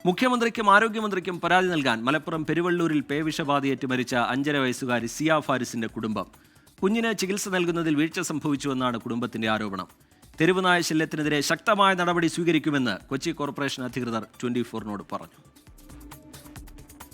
മുഖ്യമന്ത്രിക്കും ആരോഗ്യമന്ത്രിക്കും പരാതി നൽകാൻ മലപ്പുറം പെരുവള്ളൂരിൽ പേവിഷബാധയേറ്റ് മരിച്ച 5.5 വയസ്സുകാരി സിയ ഫാരിസിന്റെ കുടുംബം. കുഞ്ഞിന് ചികിത്സ നൽകുന്നതിൽ വീഴ്ച സംഭവിച്ചുവെന്നാണ് കുടുംബത്തിന്റെ ആരോപണം. തെരുവുനായ ശല്യത്തിനെതിരെ ശക്തമായ നടപടി സ്വീകരിക്കുമെന്ന് കൊച്ചി കോർപ്പറേഷൻ അധികൃതർ 24-നോട് പറഞ്ഞു.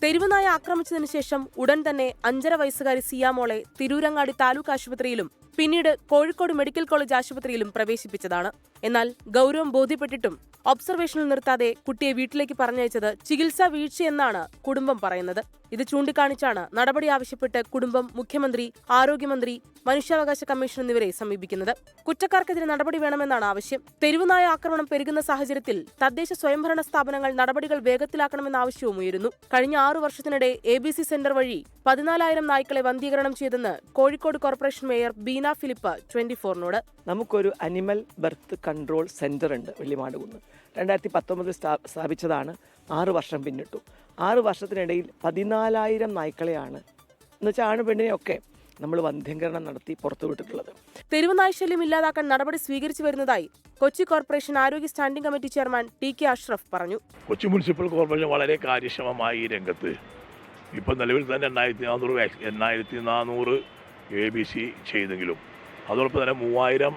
തെരുവുനായ ആക്രമിച്ചതിനു ശേഷം ഉടൻ തന്നെ 5.5 വയസ്സുകാരി സിയാമോളെ തിരൂരങ്ങാടി താലൂക്ക് ആശുപത്രിയിലും പിന്നീട് കോഴിക്കോട് മെഡിക്കൽ കോളേജ് ആശുപത്രിയിലും പ്രവേശിപ്പിച്ചതാണ്. എന്നാൽ ഗൗരവം ബോധ്യപ്പെട്ടിട്ടും ഒബ്സർവേഷനിൽ നിർത്താതെ കുട്ടിയെ വീട്ടിലേക്ക് പറഞ്ഞയച്ചത് ചികിത്സാ വീഴ്ചയെന്നാണ് കുടുംബം പറയുന്നത്. ഇത് ചൂണ്ടിക്കാണിച്ചാണ് നടപടി ആവശ്യപ്പെട്ട് കുടുംബം മുഖ്യമന്ത്രി, ആരോഗ്യമന്ത്രി, മനുഷ്യാവകാശ കമ്മീഷൻ എന്നിവരെ സമീപിക്കുന്നത്. കുറ്റക്കാർക്കെതിരെ നടപടി വേണമെന്നാണ് ആവശ്യം. തെരുവുനായ ആക്രമണം പെരുകുന്ന സാഹചര്യത്തിൽ തദ്ദേശ സ്വയംഭരണ സ്ഥാപനങ്ങൾ നടപടികൾ വേഗത്തിലാക്കണമെന്ന ആവശ്യവും ഉയരുന്നു. കഴിഞ്ഞ 6 വർഷത്തിനിടെ ABC സെന്റർ വഴി 14,000 നായ്ക്കളെ വന്ധീകരണം ചെയ്തെന്ന് Kozhikode corporation mayor Beena Philip 24-നോട്. നമുക്കൊരു അനിമൽ ബർത്ത് കൺട്രോൾ സെന്റർ ഉണ്ട് വെള്ളിമാടുകുന്ന്. 2019 സ്ഥാപിച്ചതാണ്. 6 വർഷം പിന്നിട്ടു. 6 വർഷത്തിനിടയിൽ 14,000 നായ്ക്കളെയാണ് എന്നുവെച്ചാൽ ആണ് പെണ്ണിനെയൊക്കെ നമ്മൾ വന്ധ്യംകരണം നടത്തി പുറത്തുവിട്ടിട്ടുള്ളത്. തെരുവുനായ്ശല്യം ഇല്ലാതാക്കാൻ നടപടി സ്വീകരിച്ചു വരുന്നതായി കൊച്ചി കോർപ്പറേഷൻ ആരോഗ്യ standing committee chairman TK Ashraf പറഞ്ഞു. കൊച്ചി മുനിസിപ്പൽ കോർപ്പറേഷൻ വളരെ കാര്യക്ഷമമായി ഈ രംഗത്ത് ഇപ്പം നിലവിൽ തന്നെ 8,400 ABC ചെയ്തെങ്കിലും അതോടൊപ്പം തന്നെ 3,000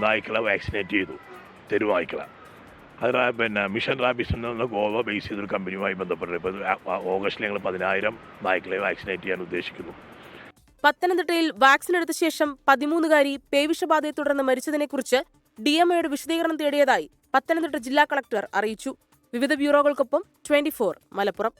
നായ്ക്കളെ വാക്സിനേറ്റ് ചെയ്തു, തെരുവുനായ്ക്കളെ. അത് മിഷൻ റാബിസ് എന്ന ഗോവ ബേസ് ചെയ്തൊരു കമ്പനിയുമായി ബന്ധപ്പെട്ട് ഇപ്പോൾ ഓഗസ്റ്റിൽ ഞങ്ങൾ 10,000 നായ്ക്കളെ വാക്സിനേറ്റ് ചെയ്യാൻ ഉദ്ദേശിക്കുന്നു. പത്തനംതിട്ടയിൽ വാക്സിൻ എടുത്ത ശേഷം 13-കാരി പേവിഷബാധയെ തുടർന്ന് മരിച്ചതിനെക്കുറിച്ച് DMOയുടെ വിശദീകരണം തേടിയതായി പത്തനംതിട്ട ജില്ലാ കളക്ടർ അറിയിച്ചു. വിവിധ ബ്യൂറോകൾക്കൊപ്പം 24 മലപ്പുറം.